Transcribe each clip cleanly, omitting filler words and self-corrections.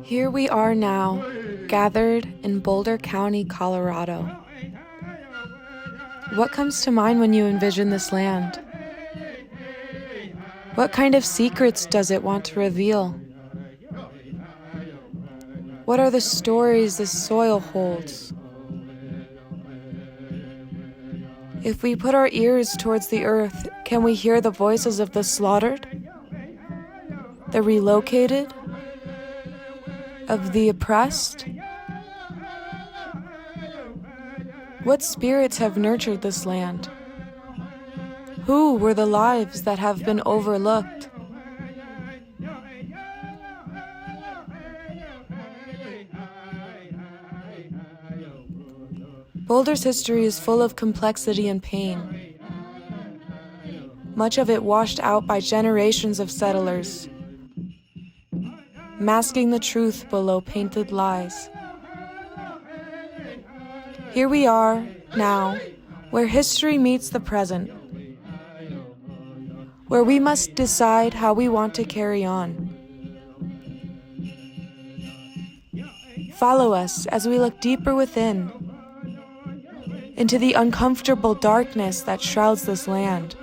Here we are now, gathered in Boulder County, Colorado. What comes to mind when you envision this land? What kind of secrets does it want to reveal? What are the stories this soil holds? If we put our ears towards the earth, can we hear the voices of the slaughtered, the relocated, of the oppressed? What spirits have nurtured this land? Who were the lives that have been overlooked? Boulder's history is full of complexity and pain, much of it washed out by generations of settlers, masking the truth below painted lies. Here we are, now, where history meets the present, where we must decide how we want to carry on. Follow us as we look deeper within, into the uncomfortable darkness that shrouds this land,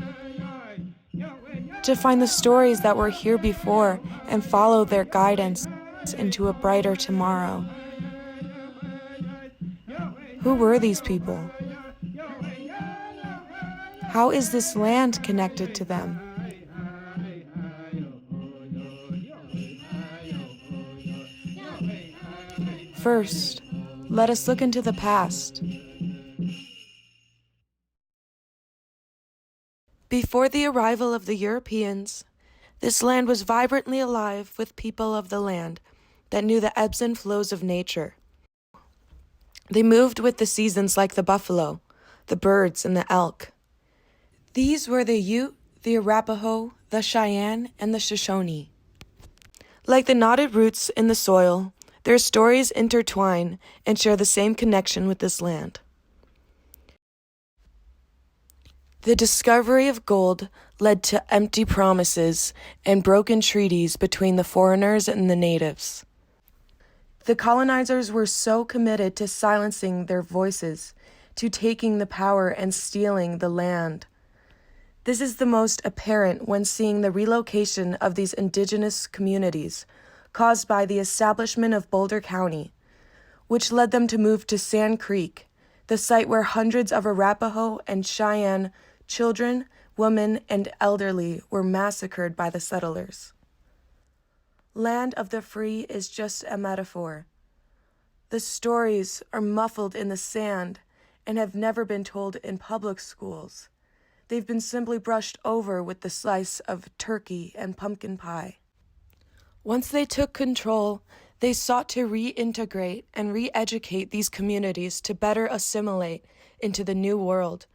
to find the stories that were here before and follow their guidance into a brighter tomorrow. Who were these people? How is this land connected to them? First, let us look into the past. Before the arrival of the Europeans, this land was vibrantly alive with people of the land that knew the ebbs and flows of nature. They moved with the seasons like the buffalo, the birds, and the elk. These were the Ute, the Arapaho, the Cheyenne, and the Shoshone. Like the knotted roots in the soil, their stories intertwine and share the same connection with this land. The discovery of gold led to empty promises and broken treaties between the foreigners and the natives. The colonizers were so committed to silencing their voices, to taking the power and stealing the land. This is the most apparent when seeing the relocation of these indigenous communities caused by the establishment of Boulder County, which led them to move to Sand Creek, the site where hundreds of Arapaho and Cheyenne children, women, and elderly were massacred by the settlers. Land of the free is just a metaphor. The stories are muffled in the sand and have never been told in public schools. They've been simply brushed over with the slice of turkey and pumpkin pie. Once they took control, they sought to reintegrate and re-educate these communities to better assimilate into the new world.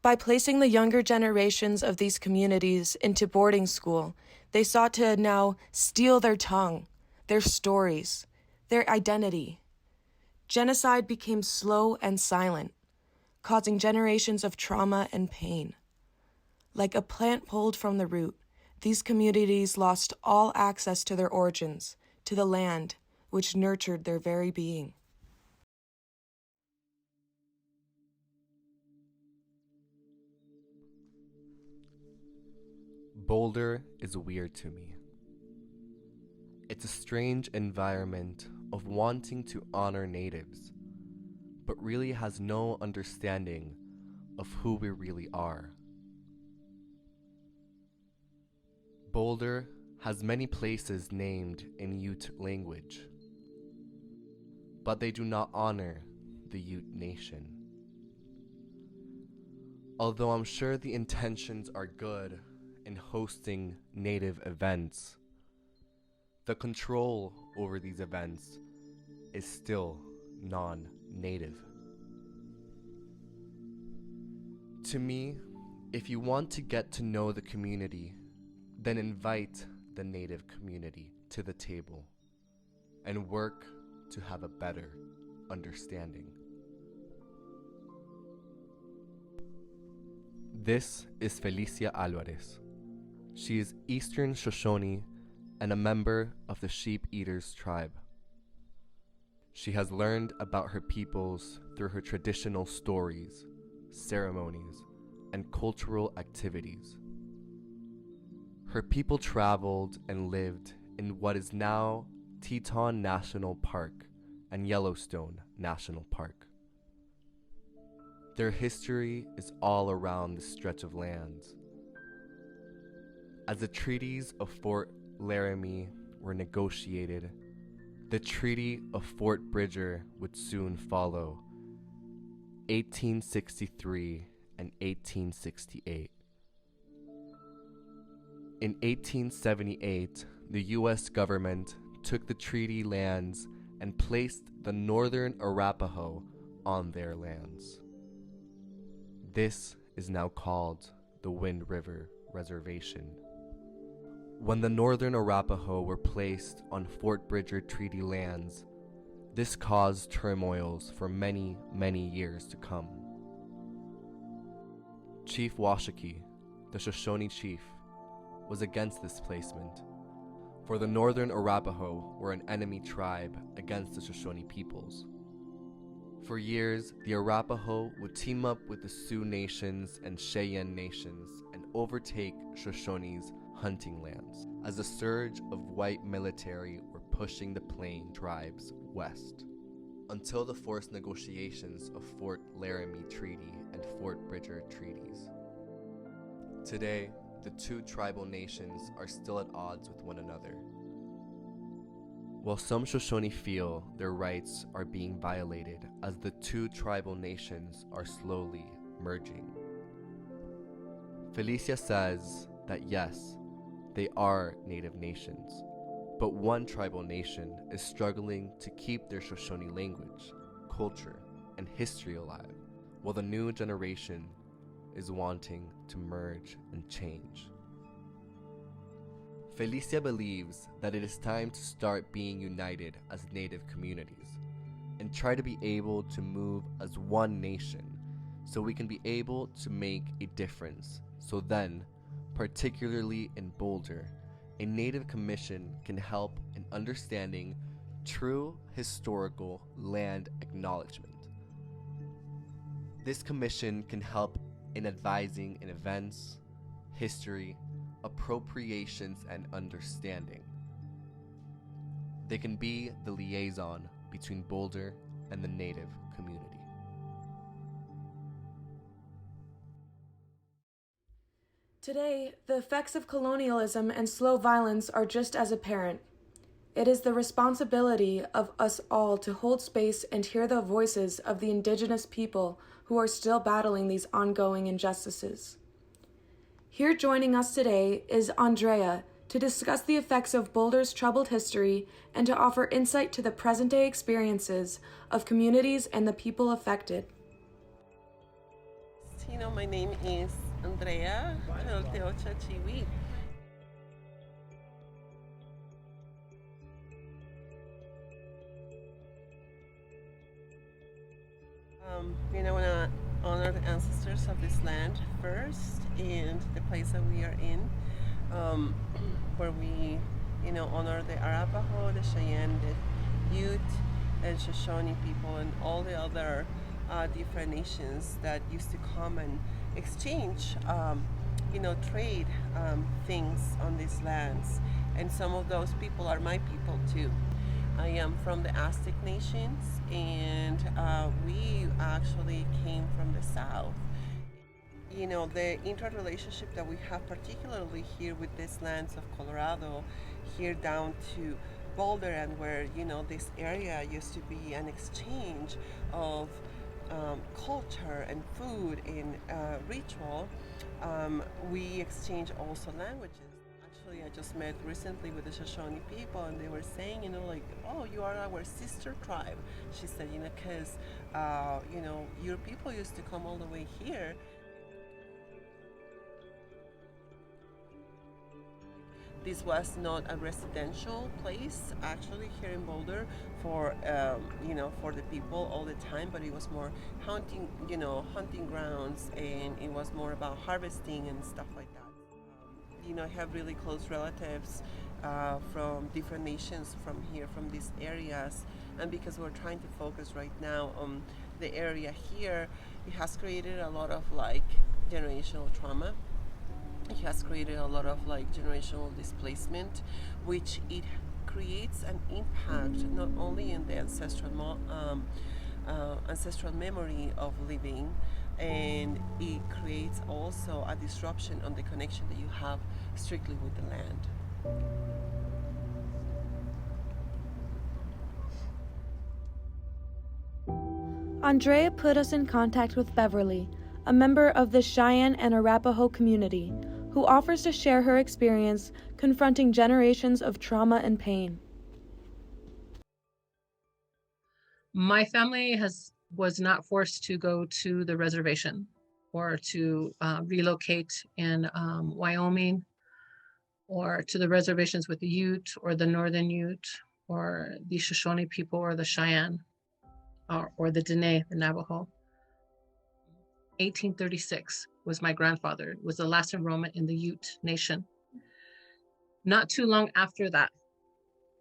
By placing the younger generations of these communities into boarding school, they sought to now steal their tongue, their stories, their identity. Genocide became slow and silent, causing generations of trauma and pain. Like a plant pulled from the root, these communities lost all access to their origins, to the land which nurtured their very being. Boulder is weird to me. It's a strange environment of wanting to honor natives, but really has no understanding of who we really are. Boulder has many places named in Ute language, but they do not honor the Ute nation. Although I'm sure the intentions are good in hosting Native events, the control over these events is still non-Native. To me, if you want to get to know the community, then invite the Native community to the table and work to have a better understanding. This is Felicia Alvarez. She is Eastern Shoshone and a member of the Sheep Eaters tribe. She has learned about her peoples through her traditional stories, ceremonies, and cultural activities. Her people traveled and lived in what is now Teton National Park and Yellowstone National Park. Their history is all around this stretch of lands. As the treaties of Fort Laramie were negotiated, the Treaty of Fort Bridger would soon follow, 1863 and 1868. In 1878, the U.S. government took the treaty lands and placed the Northern Arapaho on their lands. This is now called the Wind River Reservation. When the Northern Arapaho were placed on Fort Bridger Treaty lands, this caused turmoils for many, many years to come. Chief Washakie, the Shoshone chief, was against this placement, for the Northern Arapaho were an enemy tribe against the Shoshone peoples. For years, the Arapaho would team up with the Sioux nations and Cheyenne nations and overtake Shoshone's hunting lands, as a surge of white military were pushing the Plain tribes west, until the forced negotiations of Fort Laramie Treaty and Fort Bridger treaties. Today, the two tribal nations are still at odds with one another. While some Shoshone feel their rights are being violated as the two tribal nations are slowly merging. Felicia says that yes, they are Native nations, but one tribal nation is struggling to keep their Shoshone language, culture, and history alive, while the new generation is wanting to merge and change. Felicia believes that it is time to start being united as Native communities and try to be able to move as one nation so we can be able to make a difference. So then, particularly in Boulder, a Native commission can help in understanding true historical land acknowledgement. This commission can help in advising in events, history, appropriations, and understanding. They can be the liaison between Boulder and the Native community. Today, the effects of colonialism and slow violence are just as apparent. It is the responsibility of us all to hold space and hear the voices of the indigenous people who are still battling these ongoing injustices. Here joining us today is Andrea to discuss the effects of Boulder's troubled history and to offer insight to the present-day experiences of communities and the people affected. My name is Andrea Yoloteotl. I want to honor the ancestors of this land first, and the place that we are in, where we, honor the Arapaho, the Cheyenne, the Ute, and Shoshone people, and all the other different nations that used to come and exchange, trade things on these lands. And some of those people are my people too. I am from the Aztec nations, and we actually came from the south. The interrelationship that we have, particularly here with these lands of Colorado, here down to Boulder, and where, this area used to be an exchange of culture and food and ritual, we exchange also languages. Actually, I just met recently with the Shoshone people, and they were saying, like, oh, you are our sister tribe. She said, because, your people used to come all the way here. This was not a residential place actually here in Boulder for for the people all the time, but it was more hunting grounds, and it was more about harvesting and stuff like that. I have really close relatives from different nations from here, from these areas, and because we're trying to focus right now on the area here, it has created a lot of like generational trauma. It has created a lot of like generational displacement, which it creates an impact not only in the ancestral memory of living, and it creates also a disruption on the connection that you have strictly with the land. Andrea put us in contact with Beverly, a member of the Cheyenne and Arapaho community, who offers to share her experience confronting generations of trauma and pain. My family was not forced to go to the reservation or to relocate in Wyoming, or to the reservations with the Ute or the Northern Ute or the Shoshone people or the Cheyenne or the Dene, the Navajo. 1836 was my grandfather, was the last enrollment in the Ute Nation. Not too long after that,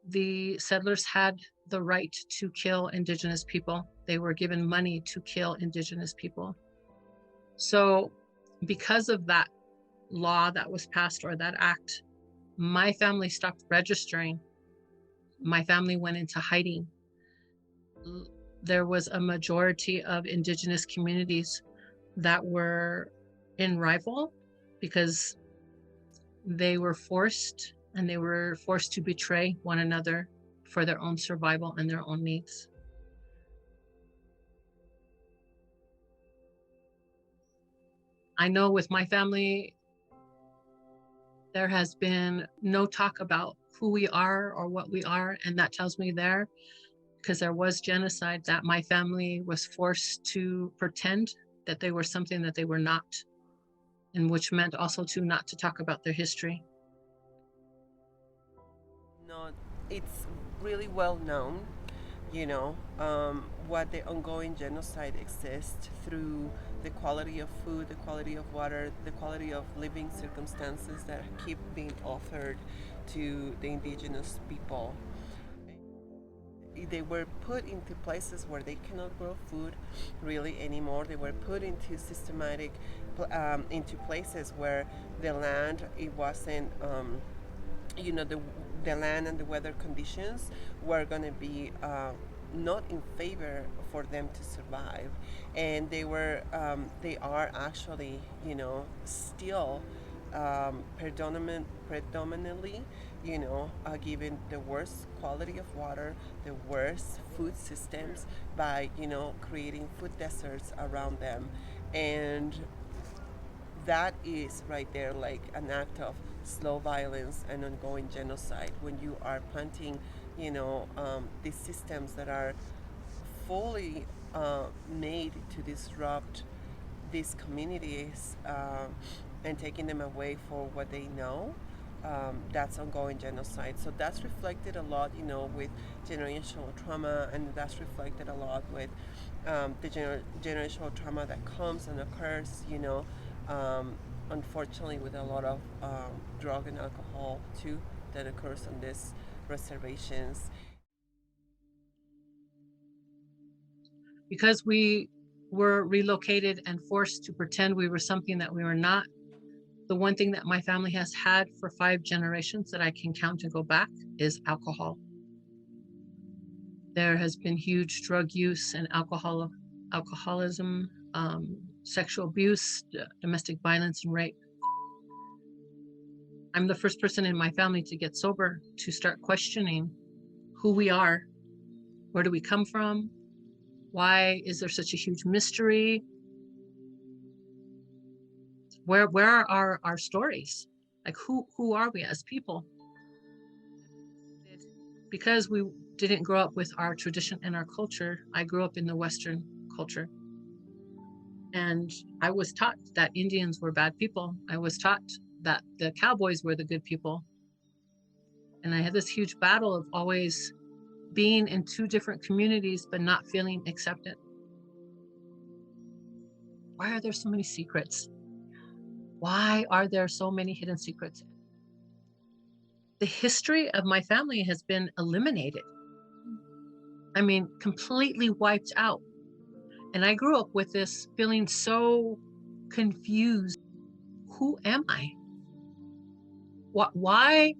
the settlers had the right to kill Indigenous people. They were given money to kill Indigenous people. So because of that law that was passed, or that act, my family stopped registering. My family went into hiding. There was a majority of Indigenous communities that were in rival because they were forced to betray one another for their own survival and their own needs. I know with my family, there has been no talk about who we are or what we are, and that tells me there, because there was genocide, that my family was forced to pretend that they were something that they were not, and which meant also not to talk about their history. No, it's really well known, what the ongoing genocide exists through the quality of food, the quality of water, the quality of living circumstances that keep being offered to the Indigenous people. They were put into places where they cannot grow food really anymore. They were put into into places where the land, it wasn't, the land and the weather conditions were going to be not in favor for them to survive, and they are actually, still predominantly, given the worst quality of water, the worst food systems by, creating food deserts around them. And that is right there like an act of slow violence and ongoing genocide when you are planting, these systems that are fully made to disrupt these communities, and taking them away for what they know. That's ongoing genocide. So that's reflected a lot, with generational trauma, and that's reflected a lot with the generational trauma that comes and occurs, unfortunately, with a lot of drug and alcohol too that occurs on these reservations. Because we were relocated and forced to pretend we were something that we were not, the one thing that my family has had for 5 generations that I can count and go back is alcohol. There has been huge drug use and alcoholism, sexual abuse, domestic violence, and rape. I'm the first person in my family to get sober, to start questioning who we are, where do we come from, Why is there such a huge mystery? Where are our stories? Like who are we as people? Because we didn't grow up with our tradition and our culture, I grew up in the Western culture. And I was taught that Indians were bad people. I was taught that the cowboys were the good people. And I had this huge battle of always being in two different communities, but not feeling accepted. Why are there so many secrets? Why are there so many hidden secrets? The history of my family has been eliminated. I mean, completely wiped out. And I grew up with this feeling so confused. Who am I? Why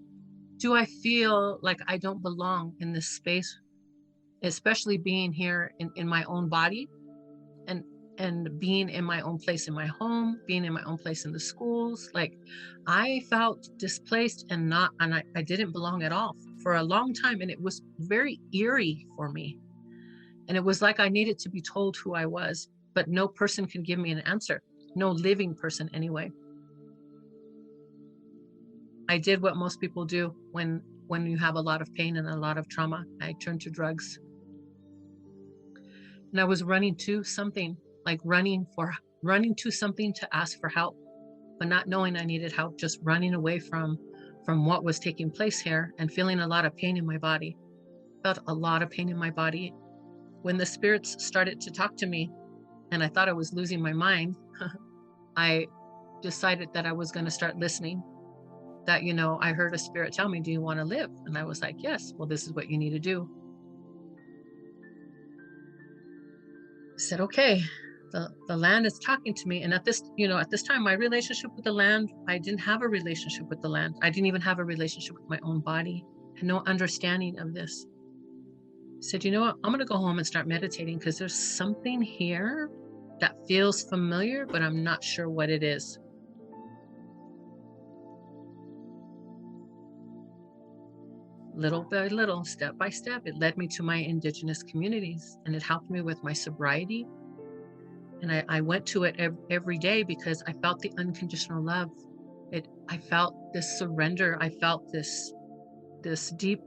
do I feel like I don't belong in this space, especially being here in my own body and being in my own place in my home, being in my own place in the schools? Like I felt displaced and I didn't belong at all for a long time. And it was very eerie for me. And it was like I needed to be told who I was, but no person could give me an answer. No living person anyway. I did what most people do when you have a lot of pain and a lot of trauma. I turned to drugs. And I was running to something, like running to something to ask for help, but not knowing I needed help, just running away from what was taking place here and feeling a lot of pain in my body. Felt a lot of pain in my body. When the spirits started to talk to me and I thought I was losing my mind, I decided that I was going to start listening. That, I heard a spirit tell me, do you want to live? And I was like, yes, well, this is what you need to do. I said, okay, the land is talking to me. And at this time, my relationship with the land, I didn't have a relationship with the land. I didn't even have a relationship with my own body. I had no understanding of this. I said, you know what? I'm going to go home and start meditating because there's something here that feels familiar, but I'm not sure what it is. Little by little, step by step, it led me to my indigenous communities, and it helped me with my sobriety. And I went to it every day because I felt the unconditional love. I felt this surrender. I felt this deep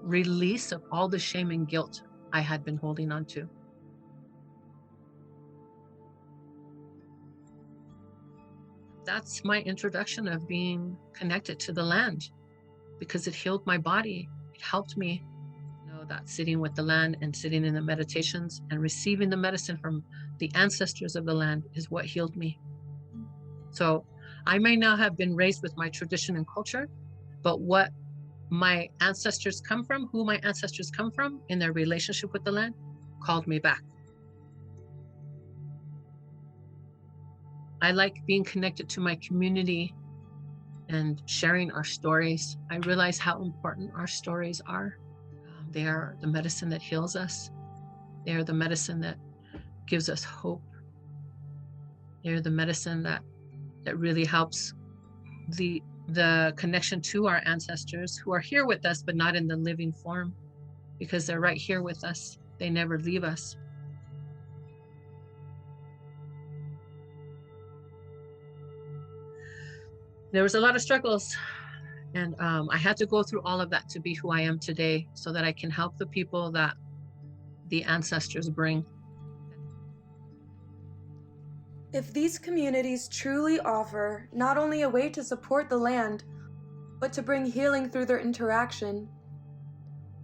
release of all the shame and guilt I had been holding on to. That's my introduction of being connected to the land, because it healed my body. It helped me know that sitting with the land and sitting in the meditations and receiving the medicine from the ancestors of the land is what healed me. So I may not have been raised with my tradition and culture, but what my ancestors come from, who my ancestors come from in their relationship with the land, called me back. I like being connected to my community and sharing our stories. I realize how important our stories are. They are the medicine that heals us. They are the medicine that gives us hope. They're the medicine that really helps the connection to our ancestors who are here with us, but not in the living form, because they're right here with us. They never leave us. There was a lot of struggles, and I had to go through all of that to be who I am today, so that I can help the people that the ancestors bring. If these communities truly offer not only a way to support the land, but to bring healing through their interaction,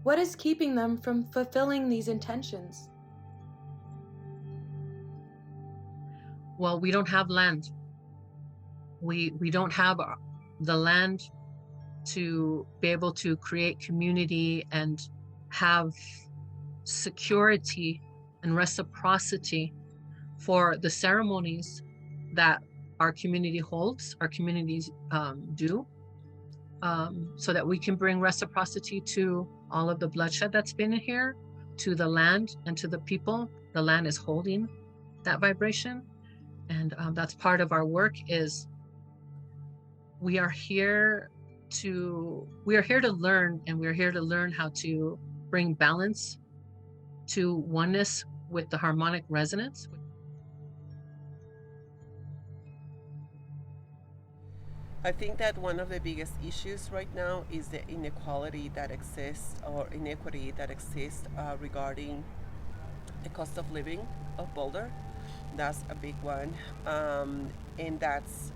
what is keeping them from fulfilling these intentions? Well, we don't have land. We don't have the land to be able to create community and have security and reciprocity for the ceremonies that our community holds, our communities do, so that we can bring reciprocity to all of the bloodshed that's been here, to the land and to the people. The land is holding that vibration, and that's part of our work. Is we are here to learn, and we're here to learn how to bring balance to oneness with the harmonic resonance. I think that one of the biggest issues right now is the inequality that exists, or inequity that exists regarding the cost of living of Boulder. That's a big one. And that's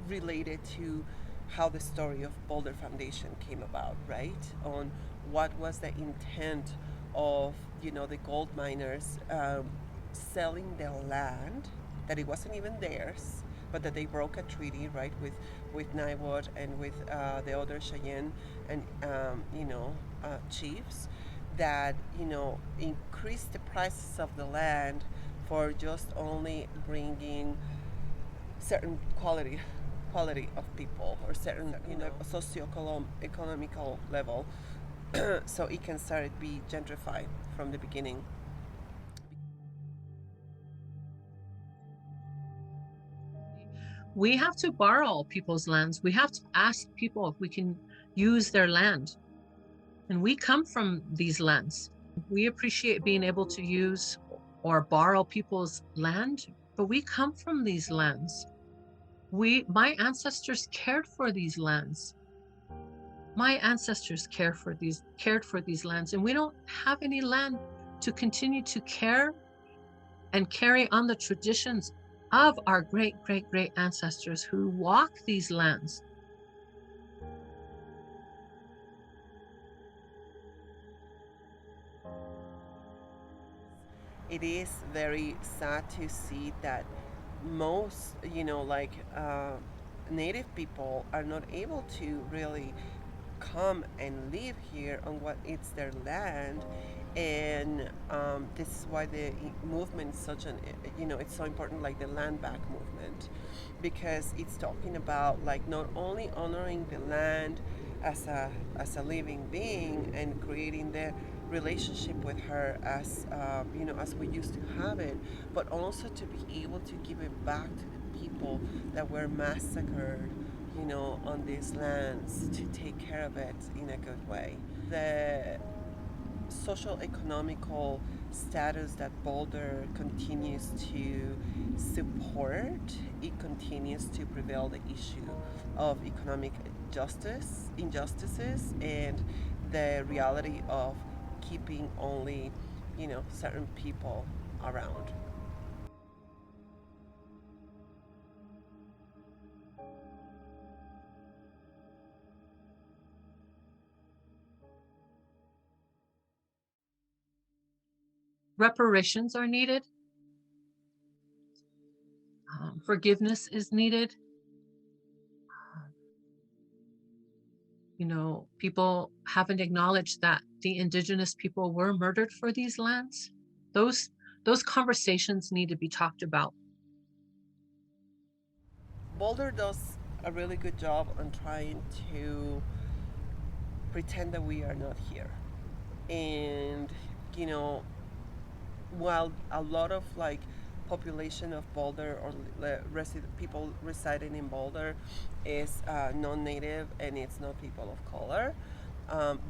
related to how the story of Boulder Foundation came about, right? On what was the intent of, the gold miners selling their land, that it wasn't even theirs, but that they broke a treaty, right, with Naiwot and with the other Cheyenne and chiefs, that increased the prices of the land for just only bringing certain quality of people, or certain socio-economical level, so it can start to be gentrified from the beginning. We have to borrow people's lands. We have to ask people if we can use their land. And we come from these lands. We appreciate being able to use or borrow people's land, but we come from these lands. My ancestors cared for these lands. My ancestors cared for these lands, and we don't have any land to continue to care and carry on the traditions of our great ancestors who walk these lands. It is very sad to see that most, native people are not able to really come and live here on what is their land. And this is why the movement is such it's so important, like the land back movement, because it's talking about, like, not only honoring the land as a living being and creating the relationship with her as as we used to have it, but also to be able to give it back to the people that were massacred on these lands, to take care of it in a good way. The social economical status that Boulder continues to support, it continues to prevail the issue of economic injustices, and the reality of keeping only, certain people around. Reparations are needed. Forgiveness is needed. People haven't acknowledged that the indigenous people were murdered for these lands. Those conversations need to be talked about. Boulder does a really good job on trying to pretend that we are not here. And, while a lot of, like, population of Boulder, or people residing in Boulder, is non-native and it's not people of color,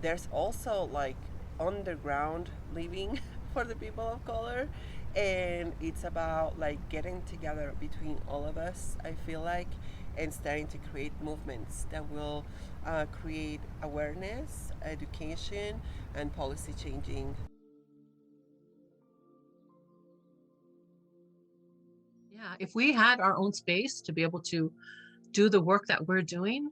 there's also, like, underground living for the people of color, and it's about, like, getting together between all of us, I feel like, and starting to create movements that will create awareness, education, and policy changing. Yeah, if we had our own space to be able to do the work that we're doing,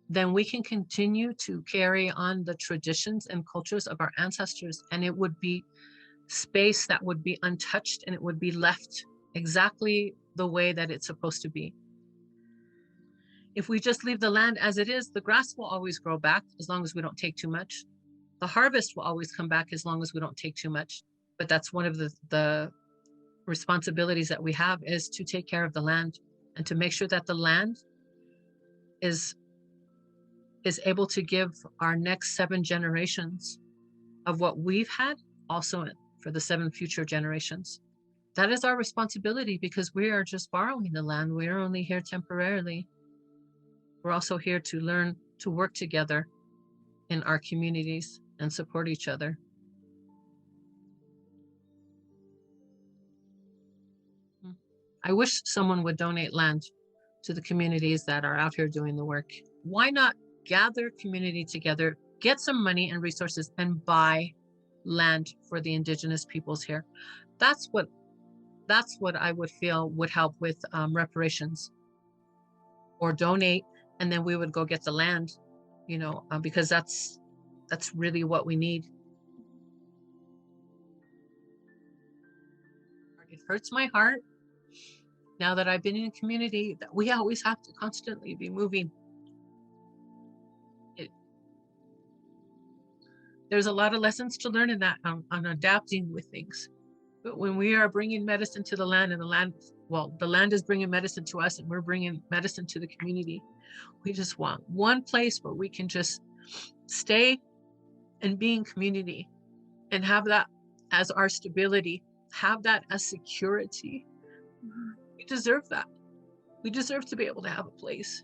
then we can continue to carry on the traditions and cultures of our ancestors, and it would be space that would be untouched, and it would be left exactly the way that it's supposed to be. If we just leave the land as it is, the grass will always grow back as long as we don't take too much. The harvest will always come back as long as we don't take too much. But that's one of the responsibilities that we have, is to take care of the land and to make sure that the land is able to give our next 7 generations of what we've had, also for the 7 future generations. That is our responsibility, because we are just borrowing the land. We are only here temporarily. We're also here to learn to work together in our communities and support each other. I wish someone would donate land to the communities that are out here doing the work. Why not gather community together, get some money and resources, and buy land for the indigenous peoples here? That's what I would feel would help with reparations, or donate, and then we would go get the land, because that's really what we need. It hurts my heart now that I've been in a community that we always have to constantly be moving. There's a lot of lessons to learn in that, on adapting with things. But when we are bringing medicine to the land, and the land is bringing medicine to us, and we're bringing medicine to the community, we just want one place where we can just stay and be in community and have that as our stability, have that as security. We deserve that. We deserve to be able to have a place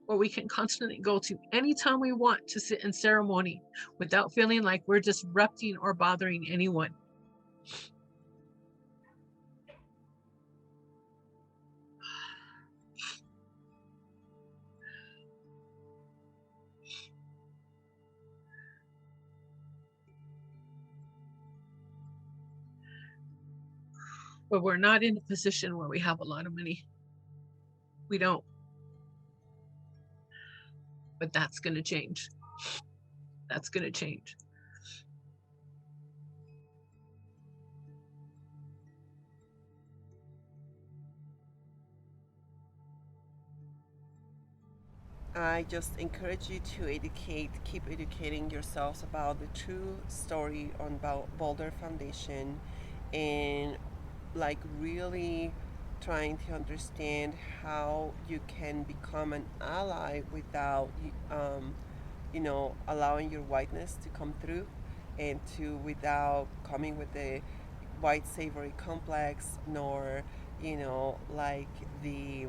where we can constantly go to anytime we want to sit in ceremony without feeling like we're disrupting or bothering anyone. But we're not in a position where we have a lot of money. We don't. But that's going to change. That's going to change. I just encourage you to keep educating yourselves about the true story on Boulder Foundation, and like really trying to understand how you can become an ally without allowing your whiteness to come through, and without coming with the white savory complex, nor like the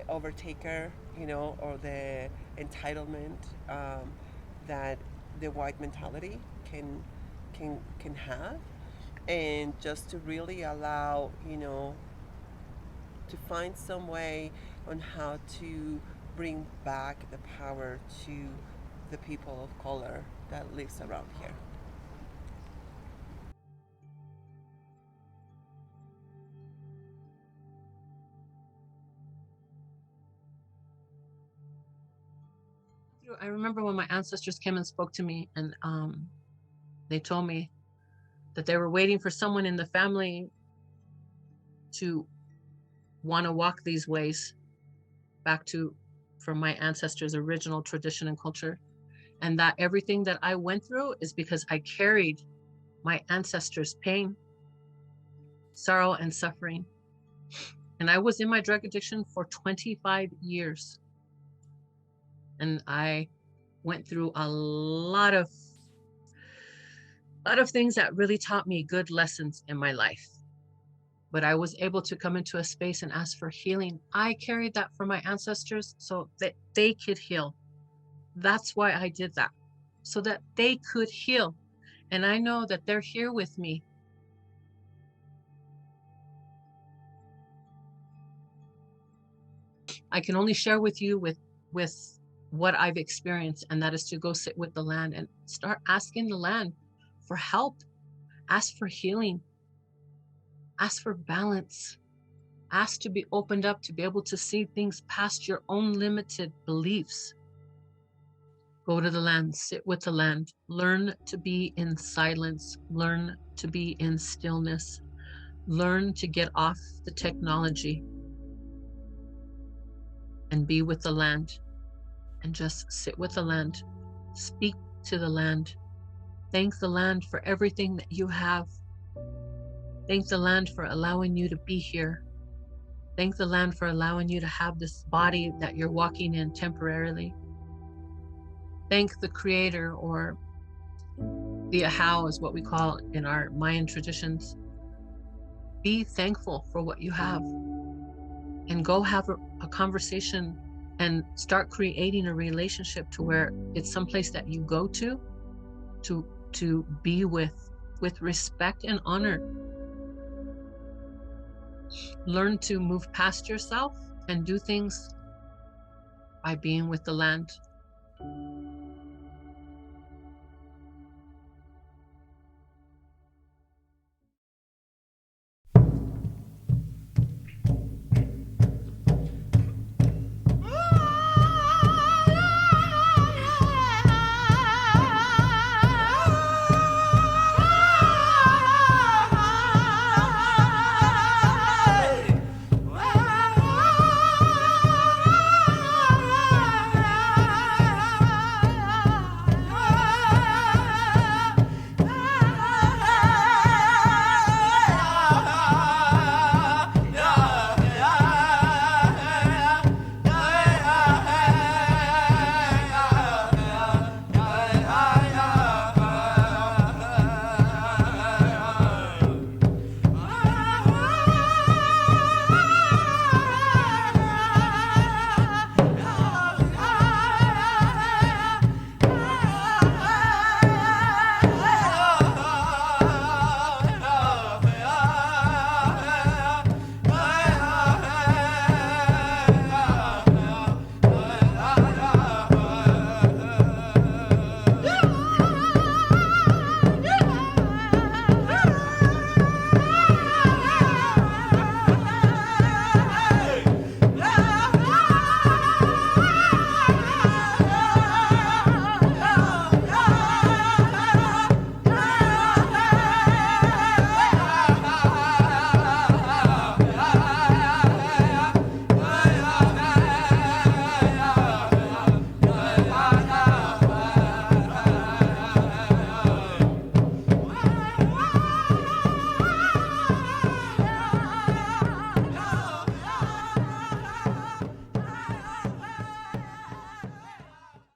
overtaker, or the entitlement that the white mentality can have, and just to really allow, to find some way on how to bring back the power to the people of color that lives around here. I remember when my ancestors came and spoke to me, and they told me that they were waiting for someone in the family to want to walk these ways back from my ancestors' original tradition and culture, and that everything that I went through is because I carried my ancestors' pain, sorrow, and suffering. And I was in my drug addiction for 25 years. And I went through a lot of things that really taught me good lessons in my life. But I was able to come into a space and ask for healing. I carried that from my ancestors so that they could heal. That's why I did that, so that they could heal. And I know that they're here with me. I can only share with you with what I've experienced, and that is to go sit with the land and start asking the land for help, ask for healing, ask for balance, ask to be opened up, to be able to see things past your own limited beliefs. Go to the land, sit with the land, learn to be in silence, learn to be in stillness, learn to get off the technology and be with the land, and just sit with the land, speak to the land, thank the land for everything that you have. Thank the land for allowing you to be here. Thank the land for allowing you to have this body that you're walking in temporarily. Thank the creator, or the Ahau is what we call in our Mayan traditions. Be thankful for what you have, and go have a conversation and start creating a relationship to where it's someplace that you go to be with respect and honor. Learn to move past yourself and do things by being with the land.